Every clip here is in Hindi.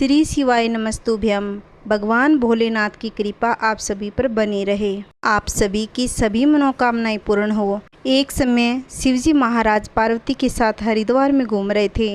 श्री शिवाय नमस्तुभ्यम। भगवान भोलेनाथ की कृपा आप सभी पर बनी रहे। आप सभी की सभी मनोकामनाएं पूर्ण हो। एक समय शिवजी महाराज पार्वती के साथ हरिद्वार में घूम रहे थे।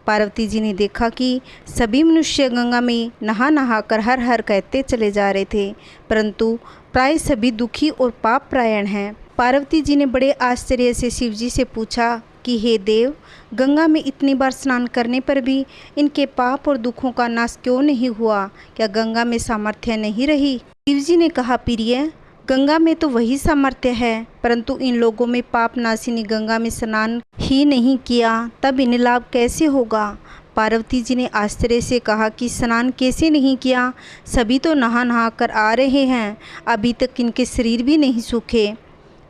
पार्वती जी ने देखा कि सभी मनुष्य गंगा में नहा नहा कर हर हर कहते चले जा रहे थे, परंतु प्राय सभी दुखी और पाप प्रायण हैं। पार्वती जी ने बड़े आश्चर्य से शिवजी से पूछा कि हे देव, गंगा में इतनी बार स्नान करने पर भी इनके पाप और दुखों का नाश क्यों नहीं हुआ? क्या गंगा में सामर्थ्य नहीं रही? शिवजी ने कहा, प्रिय, गंगा में तो वही सामर्थ्य है, परंतु इन लोगों में पाप नाशिनी गंगा में स्नान ही नहीं किया, तब इन्हें लाभ कैसे होगा? पार्वती जी ने आश्चर्य से कहा कि स्नान कैसे नहीं किया? सभी तो नहा नहा कर आ रहे हैं, अभी तक इनके शरीर भी नहीं सूखे।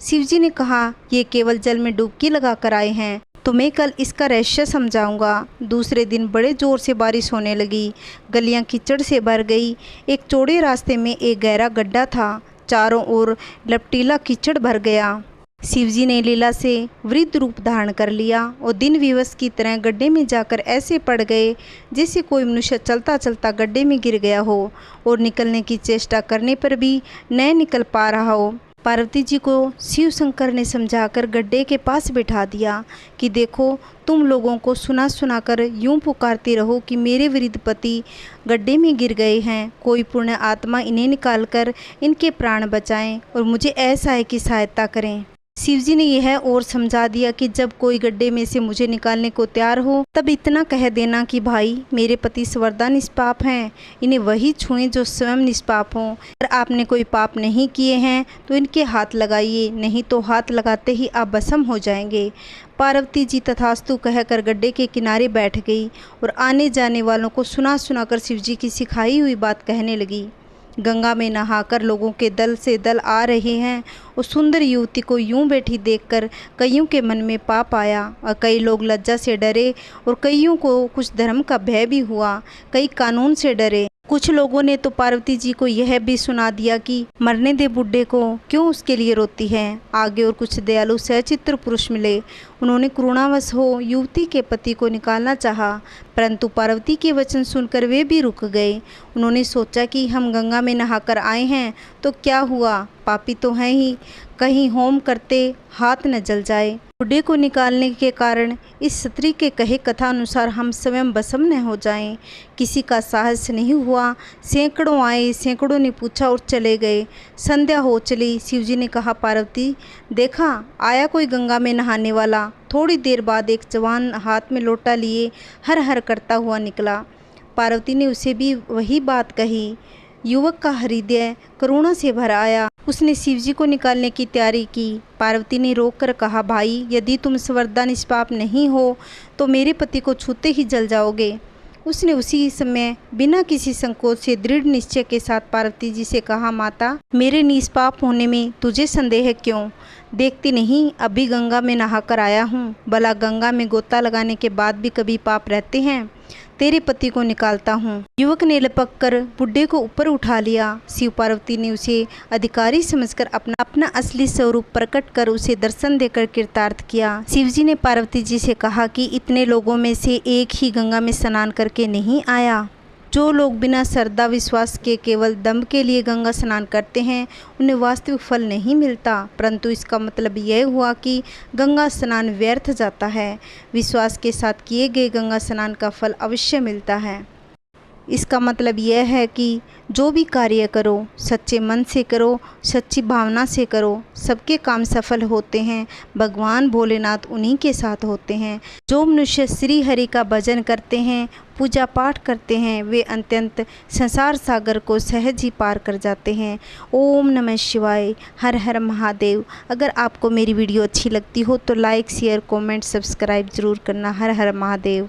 शिवजी ने कहा, ये केवल जल में डुबकी लगा कर आए हैं, तुम्हें कल इसका रहस्य समझाऊंगा। दूसरे दिन बड़े जोर से बारिश होने लगी, गलियां कीचड़ से भर गई। एक चौड़े रास्ते में एक गहरा गड्ढा था, चारों ओर लपटीला कीचड़ भर गया। शिवजी ने लीला से वृद्ध रूप धारण कर लिया और दिन विवश की तरह गड्ढे में जाकर ऐसे पड़ गए जैसे कोई मनुष्य चलता चलता गड्ढे में गिर गया हो और निकलने की चेष्टा करने पर भी न निकल पा रहा हो। पार्वती जी को शिव शंकर ने समझाकर गड्ढे के पास बिठा दिया कि देखो, तुम लोगों को सुना सुना कर यूँ पुकारते रहो कि मेरे वृद्ध पति गड्ढे में गिर गए हैं, कोई पुण्य आत्मा इन्हें निकालकर इनके प्राण बचाएं और मुझे ऐसा है कि सहायता करें। शिवजी ने यह और समझा दिया कि जब कोई गड्ढे में से मुझे निकालने को तैयार हो, तब इतना कह देना कि भाई, मेरे पति सर्वदा निष्पाप हैं, इन्हें वही छुएं जो स्वयं निष्पाप हों। अगर आपने कोई पाप नहीं किए हैं तो इनके हाथ लगाइए, नहीं तो हाथ लगाते ही आप भस्म हो जाएंगे। पार्वती जी तथास्तु कहकर गड्ढे के किनारे बैठ गई और आने जाने वालों को सुना सुना कर शिवजी की सिखाई हुई बात कहने लगी। गंगा में नहाकर लोगों के दल से दल आ रहे हैं। उस सुंदर युवती को यूं बैठी देखकर कईयों के मन में पाप आया और कई लोग लज्जा से डरे और कईयों को कुछ धर्म का भय भी हुआ, कई कानून से डरे। कुछ लोगों ने तो पार्वती जी को यह भी सुना दिया कि मरने दे बुड्ढे को, क्यों उसके लिए रोती है। आगे और कुछ दयालु सचित्र पुरुष मिले, उन्होंने करुणावश हो युवती के पति को निकालना चाहा, परंतु पार्वती के वचन सुनकर वे भी रुक गए। उन्होंने सोचा कि हम गंगा में नहाकर आए हैं तो क्या हुआ, पापी तो हैं ही, कहीं होम करते हाथ न जल जाए। बुड्ढे को निकालने के कारण इस स्त्री के कहे कथा अनुसार हम स्वयं भस्म न हो जाएं। किसी का साहस नहीं हुआ। सैकड़ों आए, सैकड़ों ने पूछा और चले गए। संध्या हो चली। शिवजी ने कहा, पार्वती, देखा आया कोई गंगा में नहाने वाला। थोड़ी देर बाद एक जवान हाथ में लोटा लिए हर हर करता हुआ निकला। पार्वती ने उसे भी वही बात कही। युवक का हृदय करुणा से भर आया। उसने शिवजी को निकालने की तैयारी की। पार्वती ने रोककर कहा, भाई, यदि तुम सर्वदा निष्पाप नहीं हो तो मेरे पति को छूते ही जल जाओगे। उसने उसी समय बिना किसी संकोच से दृढ़ निश्चय के साथ पार्वती जी से कहा, माता, मेरे निष्पाप होने में तुझे संदेह क्यों? देखती नहीं, अभी गंगा में नहाकर आया हूँ। भला गंगा में गोता लगाने के बाद भी कभी पाप रहते हैं? तेरे पति को निकालता हूँ। युवक ने लपक कर बुड्ढे को ऊपर उठा लिया। शिव पार्वती ने उसे अधिकारी समझकर अपना असली स्वरूप प्रकट कर उसे दर्शन देकर कृतार्थ किया। शिवजी ने पार्वती जी से कहा कि इतने लोगों में से एक ही गंगा में स्नान करके नहीं आया। जो लोग बिना श्रद्धा विश्वास के केवल दम्भ के लिए गंगा स्नान करते हैं, उन्हें वास्तविक फल नहीं मिलता, परंतु इसका मतलब यह हुआ कि गंगा स्नान व्यर्थ जाता है। विश्वास के साथ किए गए गंगा स्नान का फल अवश्य मिलता है। इसका मतलब यह है कि जो भी कार्य करो सच्चे मन से करो, सच्ची भावना से करो, सबके काम सफल होते हैं। भगवान भोलेनाथ उन्हीं के साथ होते हैं। जो मनुष्य श्री हरि का भजन करते हैं, पूजा पाठ करते हैं, वे अत्यंत संसार सागर को सहज ही पार कर जाते हैं। ओम नमः शिवाय। हर हर महादेव। अगर आपको मेरी वीडियो अच्छी लगती हो तो लाइक, शेयर, कमेंट, सब्सक्राइब जरूर करना। हर हर महादेव।